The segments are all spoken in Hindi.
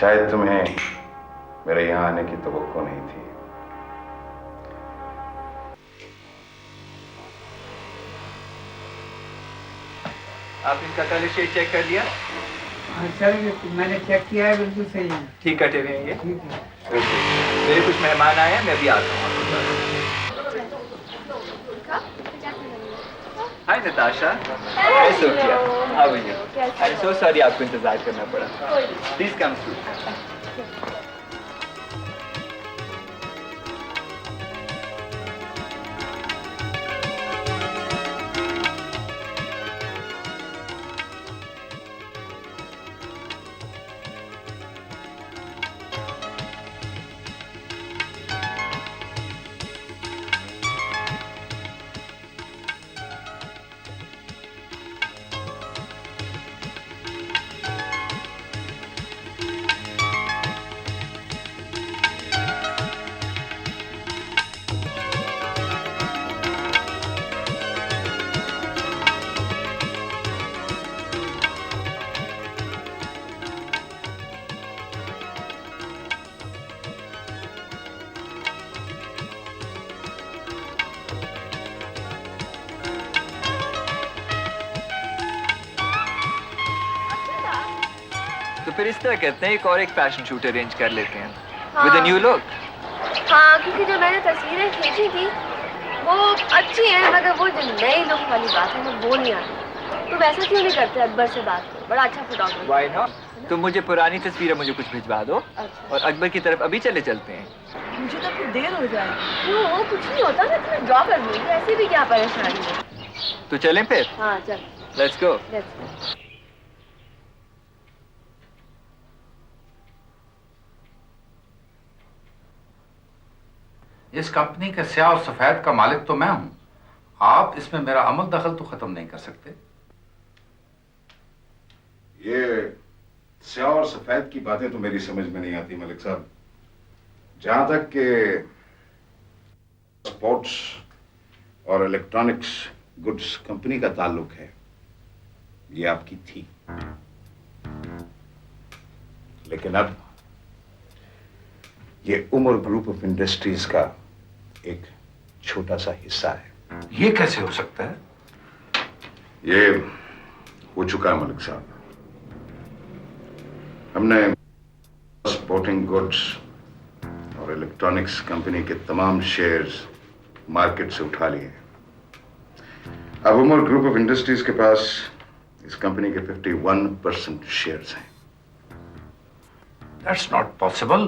शायद तुम्हें मेरे यहाँ आने की तवक्को नहीं थी। आप इनका कलर शेड चेक कर लिया? हाँ सर, मैंने चेक किया है, बिल्कुल सही है। ठीक कटे हुए हैं ये? ठीक है। मेरे कुछ मेहमान आए हैं, मैं भी आता हूँ। Hi Natasha. Hi Sophia. How are you? I am so sorry आपको इंतजार करना पड़ा। Please come through. तो फिर इस तरह करते हैं, एक फैशन शूट अरेंज कर लेते हैं विद अ न्यू लुक। हाँ, क्योंकि जो मैंने तस्वीरें खींची थी वो अच्छी हैं, मगर वो जो नई लुक वाली बात है ना, वो नहीं आती। तो वैसा क्यों नहीं करते अकबर से बात करो, बड़ा अच्छा फोटोग्राफर। Why not? तुम मुझे पुरानी तस्वीरें मुझे कुछ भिजवा दो। अच्छा। और अकबर की तरफ अभी चले चलते हैं। मुझे तो फिर देर हो जाएगी। क्यों? कुछ नहीं होता, मैं तुम्हें ड्रॉ कर दूंगी, ऐसे भी क्या परेशानी है। तो चलें फिर? हाँ चल। Let's go. इस कंपनी के स्याह और सफेद का मालिक तो मैं हूं। आप इसमें मेरा अमल दखल तो खत्म नहीं कर सकते। ये स्याह और सफेद की बातें तो मेरी समझ में नहीं आती मलिक साहब। जहां तक के स्पोर्ट्स और इलेक्ट्रॉनिक्स गुड्स कंपनी का ताल्लुक है, ये आपकी थी, लेकिन अब ये उमर ग्रुप ऑफ इंडस्ट्रीज का एक छोटा सा हिस्सा है। ये कैसे हो सकता है? ये हो चुका है मलिक साहब। हमने स्पोर्टिंग गुड्स और इलेक्ट्रॉनिक्स कंपनी के तमाम शेयर्स मार्केट से उठा लिए। अब उमर ग्रुप ऑफ इंडस्ट्रीज के पास इस कंपनी के 51% शेयर्स हैं। That's not possible.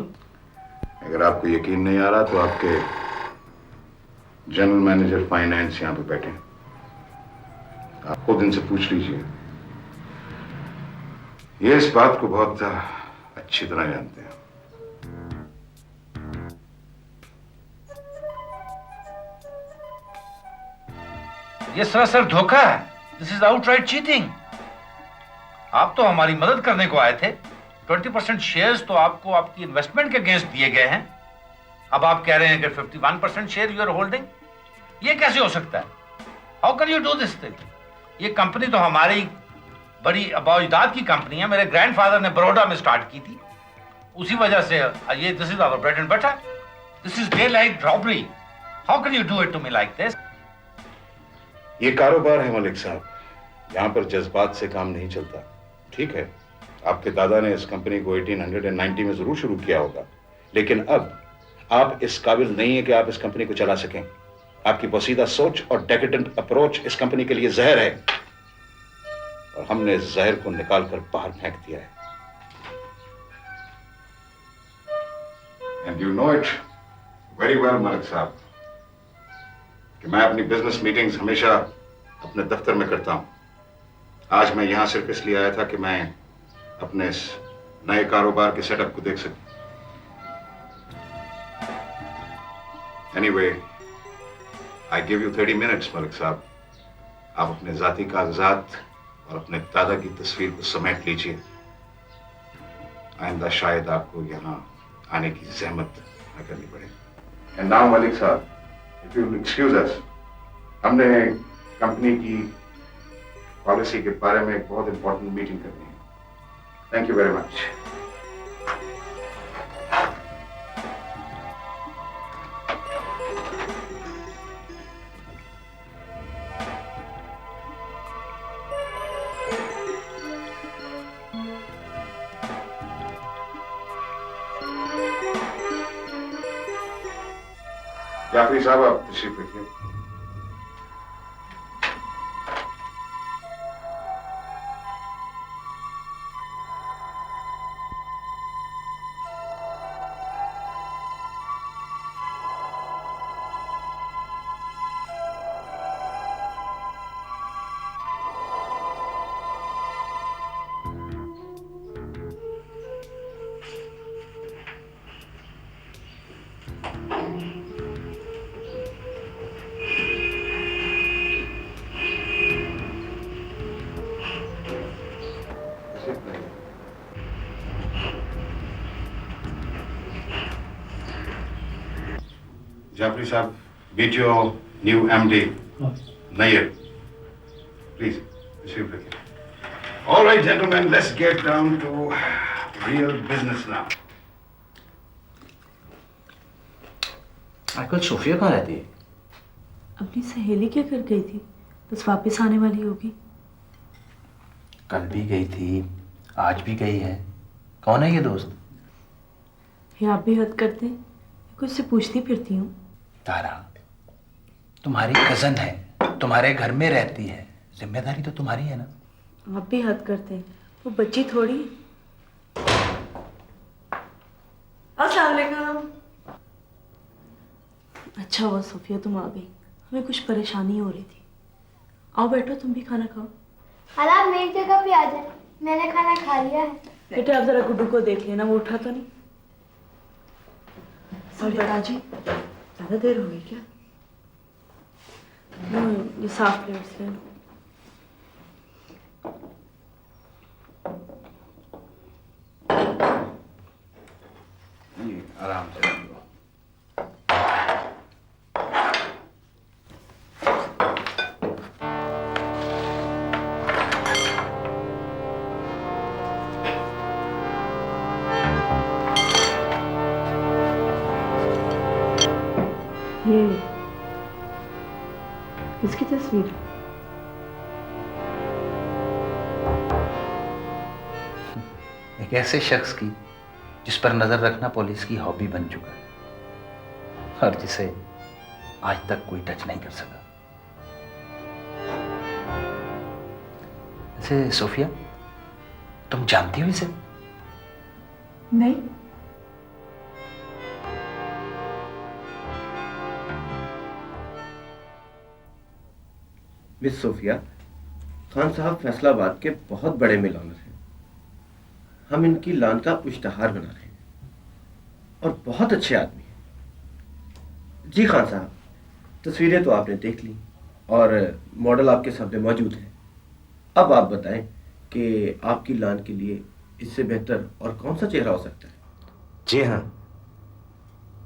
अगर आपको यकीन नहीं आ रहा तो आपके जनरल मैनेजर फाइनेंस यहां पे बैठे हैं, आप खुद इनसे पूछ लीजिए। ये इस बात को बहुत अच्छी तरह जानते हैं। ये सरासर धोखा है। This is outright cheating. आप तो हमारी मदद करने को आए थे। 20% शेयर्स तो आपको आपकी इन्वेस्टमेंट के अगेंस्ट दिए गए हैं। अब आप कह रहे हैं कि 51% शेयर यू आर होल्डिंग। ये कैसे हो सकता है? How can you do this thing? ये कंपनी तो हमारी बड़ी अबाउजाद की कंपनी है। मेरे ग्रैंडफादर ने बड़ौदा में स्टार्ट की थी। उसी वजह से ये this is our bread and butter. This is daylight robbery. How can you do it to me like this? ये कारोबार है मलिक साहब, यहां पर जज्बात से काम नहीं चलता। ठीक है, आपके दादा ने इस कंपनी को 1890 में जरूर शुरू किया होगा, लेकिन अब आप इस काबिल नहीं है कि आप इस कंपनी को चला सकें। आपकी पोसीदा सोच और डेकेडेंट अप्रोच इस कंपनी के लिए जहर है, और हमने इस जहर को निकालकर बाहर फेंक दिया है। And you know it very well Malik साहब कि मैं अपनी बिजनेस मीटिंग्स हमेशा अपने दफ्तर में करता हूं। आज मैं यहां सिर्फ इसलिए आया था कि मैं अपने इस नए कारोबार के सेटअप को देख सकूं। Anyway, I give you 30 minutes Malik साहब। आप अपने जाती कागजात और अपने दादा की तस्वीर को समेट लीजिए। आइंदा शायद आपको यहाँ आने की जहमत न करनी पड़े। एंड नाउ मलिक साहब, इफ यू विल एक्सक्यूज अस, हमने कंपनी की पॉलिसी के बारे में एक बहुत इंपॉर्टेंट मीटिंग करनी है। Thank you very much. Jafri साहब आप तशरीफ रखिए। जाफरी साहब, meet your new MD, Nair. Please, tashreef रखिए. All right, gentlemen, let's get down to real business now. आजकल सोफिया कहाँ रहती है? अपनी सहेली क्या कर गई थी? बस वापस आने वाली होगी। कल भी गई थी, आज भी गई है। कौन है ये दोस्त? ये आप भी हद करते हैं। मैं कुछ से पूछती फिरती हूँ। तारा, तुम्हारी कजन है, तुम्हारे घर में रहती है, जिम्मेदारी तो तुम्हारी है ना। आप भी हद करते हैं। वो बच्ची थोड़ी। अस्सलाम वालेकुम। अच्छा हुआ सोफिया तुम आ गई, हमें कुछ परेशानी हो रही थी। आओ बैठो, तुम भी खाना खाओ। हाल आप मेरी जगह पे आ जाए, मैंने खाना खा लिया है। बेटे आप जरा गुड्डू को देख लेना, वो उठा तो नहीं। और बड़ा जी ज़्यादा देर हो गई क्या? ये साफ प्लेट्स ले लो। ये आराम से रख लो। ये किसकी तस्वीर? एक ऐसे शख्स की जिस पर नजर रखना पुलिस की हॉबी बन चुका है और जिसे आज तक कोई टच नहीं कर सका। वैसे सोफिया, तुम जानती हो इसे? नहीं। मिस सोफिया, खान साहब फैसलाबाद के बहुत बड़े मिल ऑनर हैं। हम इनकी लान का इश्तहार बना रहे हैं और बहुत अच्छे आदमी हैं। जी खान साहब, तस्वीरें तो आपने देख ली और मॉडल आपके सामने मौजूद है। अब आप बताएं कि आपकी लान के लिए इससे बेहतर और कौन सा चेहरा हो सकता है? जी हाँ,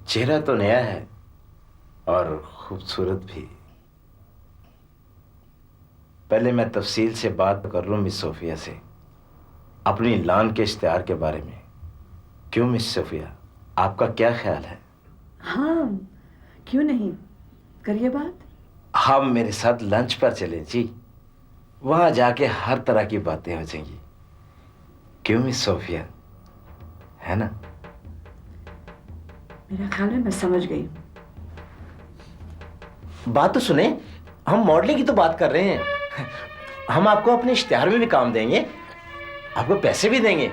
चेहरा तो नया है और खूबसूरत भी। पहले मैं तफसील से बात कर लूँ मिस सोफिया से अपनी लान के इश्तिहार के बारे में। क्यों मिस सोफिया, आपका क्या ख्याल है? हाँ, क्यों नहीं, करिए बात। आप मेरे साथ लंच पर चलें जी, वहाँ जाके हर तरह की बातें हो जाएंगी। क्यों मिस सोफिया, है ना? मेरा ख्याल है मैं समझ गई। बात तो सुने, हम मॉडलिंग की तो बात कर रहे हैं। हम आपको अपने इश्तिहार में भी काम देंगे, आपको पैसे भी देंगे।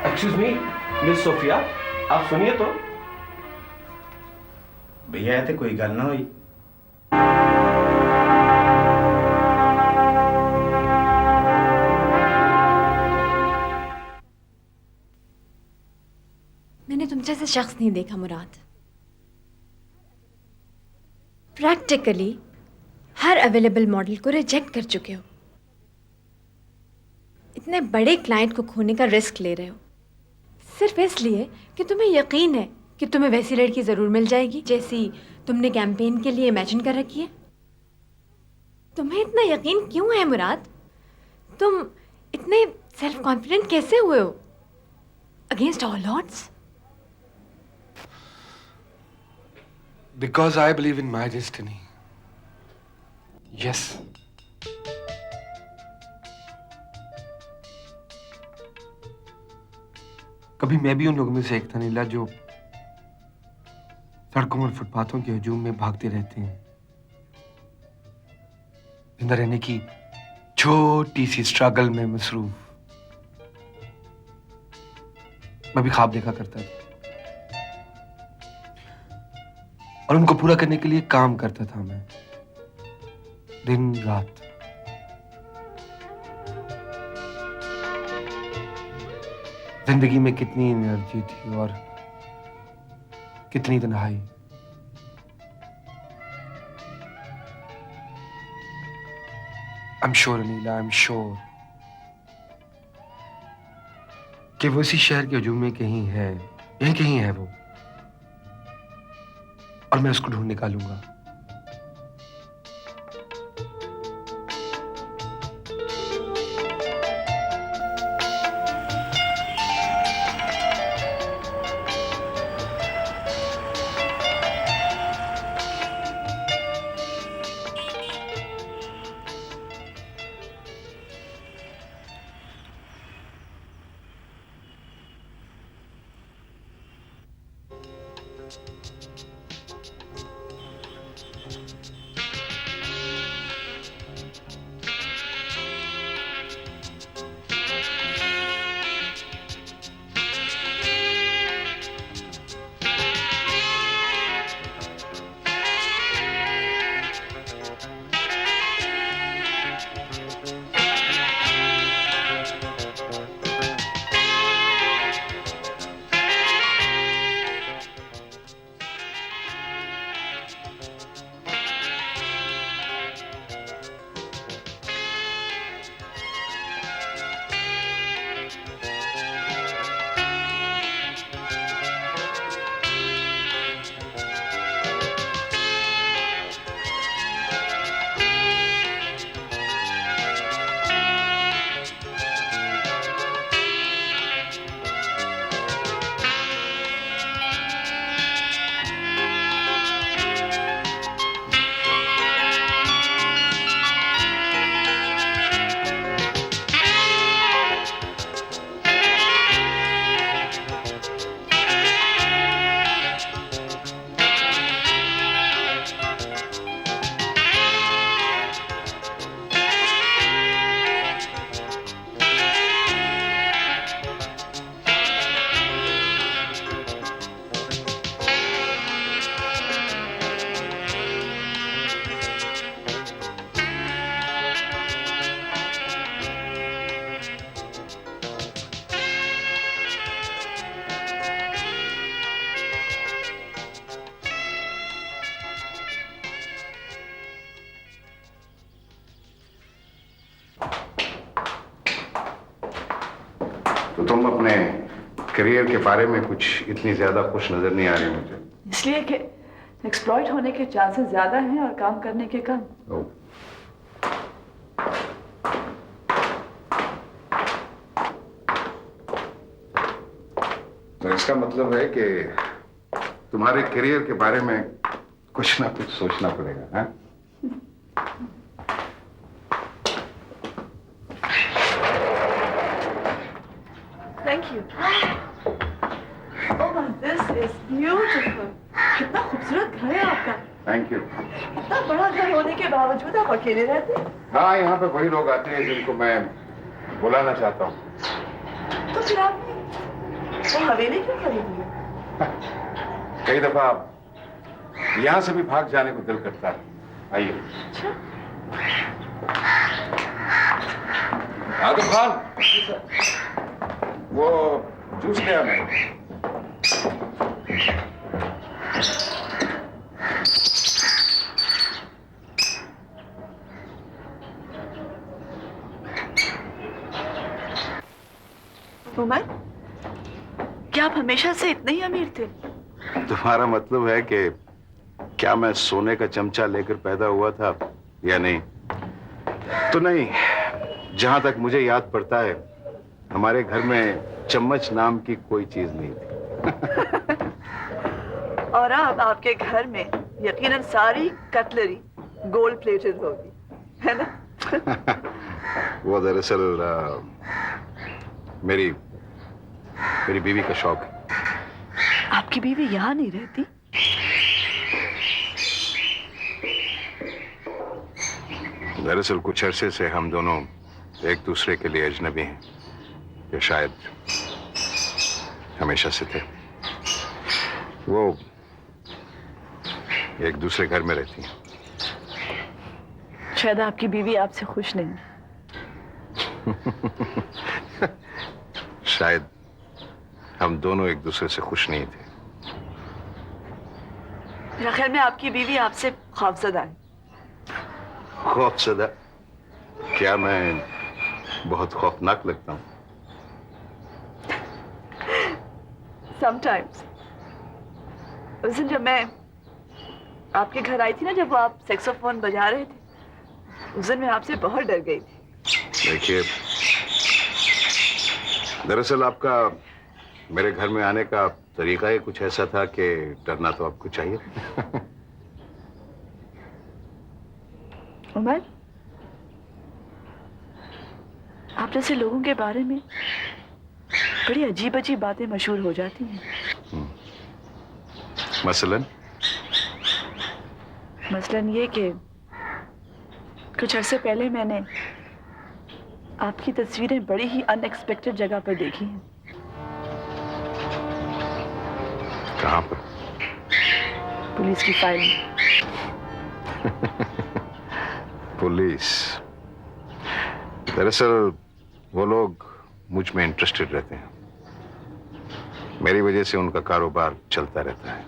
एक्सक्यूज मी मिस सोफिया, आप सुनिए तो। भैया आए थे, कोई गल ना हुई। मैंने तुम जैसे शख्स नहीं देखा मुराद। प्रैक्टिकली हर अवेलेबल मॉडल को रिजेक्ट कर चुके हो। इतने बड़े क्लाइंट को खोने का रिस्क ले रहे हो सिर्फ इसलिए कि तुम्हें यकीन है कि तुम्हें वैसी लड़की जरूर मिल जाएगी जैसी तुमने कैंपेन के लिए इमेजिन कर रखी है। तुम्हें इतना यकीन क्यों है मुराद? तुम इतने सेल्फ कॉन्फिडेंट कैसे हुए हो against all odds? Because I believe in my destiny. Yes. कभी मैं भी उन लोगों में से एक था नीला, जो सड़कों और फुटपाथों के हजूम में भागते रहते हैं, जिंदा रहने की छोटी सी स्ट्रगल में मसरूफ। मैं भी ख्वाब देखा करता था और उनको पूरा करने के लिए काम करता था मैं, दिन रात। जिंदगी में कितनी एनर्जी थी और कितनी तन्हाई। I'm sure, Anila, I'm sure कि वो इसी शहर के हजूम में कहीं है, यहीं कहीं है वो, और मैं उसको ढूंढ निकालूंगा। तो तुम अपने करियर के बारे में कुछ इतनी ज्यादा खुश नजर नहीं आ रही मुझे। इसलिए कि एक्सप्लॉइट होने के चांसेस ज्यादा हैं और काम करने के कम। तो इसका मतलब है कि तुम्हारे करियर के बारे में कुछ ना कुछ सोचना पड़ेगा, हाँ? Thank you. Oh my, this is beautiful. कितना खूबसूरत घर है आपका। Thank you. इतना बड़ा घर होने के बावजूद आप अकेले रहते हैं? हाँ, यहाँ पे वही लोग आते हैं जिनको मैं बुलाना चाहता हूँ। तो फिर आपने वो हवेली क्यों खरीदी है? कई दफा यहाँ से भी भाग जाने को दिल करता है। आइए। अच्छा। आदम खान, वो जूस ले आना। उमर, क्या आप हमेशा से इतने ही अमीर थे? तुम्हारा मतलब है कि क्या मैं सोने का चमचा लेकर पैदा हुआ था या नहीं? तो नहीं, जहां तक मुझे याद पड़ता है हमारे घर में चम्मच नाम की कोई चीज नहीं थी। और अब आपके घर में यकीनन सारी कटलरी गोल्ड प्लेटेड होगी, है ना? वो दरअसल मेरी मेरी बीवी का शौक है। आपकी बीवी यहाँ नहीं रहती? दरअसल कुछ अरसे से हम दोनों एक दूसरे के लिए अजनबी हैं, या शायद हमेशा से थे। वो एक दूसरे घर में रहती हैं। शायद आपकी बीवी आपसे खुश नहीं। शायद हम दोनों एक दूसरे से खुश नहीं थे। मेरा ख्याल में आपकी बीवी आपसे खौफजदा है। खौफजदा? क्या मैं बहुत खौफनाक लगता हूँ? Sometimes. उस दिन जब मैं आपके घर आई थी ना, जब वो आप सैक्सोफोन बजा रहे थे, उस दिन मैं आपसे बहुत डर गई थी। देखिए, दरअसल आपका मेरे घर में आने का तरीका ही कुछ ऐसा था कि डरना तो आपको चाहिए। उमर, आप जैसे लोगों के बारे में बड़ी अजीब अजीब बातें मशहूर हो जाती हैं। मसलन ये कि कुछ अरसे पहले मैंने आपकी तस्वीरें बड़ी ही अनएक्सपेक्टेड जगह पर देखी हैं। कहाँ पर? पुलिस की फाइल में। पुलिस? दरअसल वो लोग मुझ में इंटरेस्टेड रहते हैं। मेरी वजह से उनका कारोबार चलता रहता है।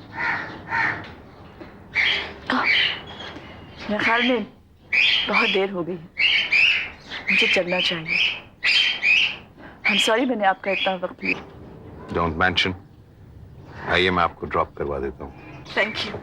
मेरे ख्याल में बहुत देर हो गई है, मुझे चलना चाहिए। I'm sorry मैंने आपका इतना वक्त लिया। Don't mention. आइए, मैं आपको ड्रॉप करवा देता हूँ। Thank you.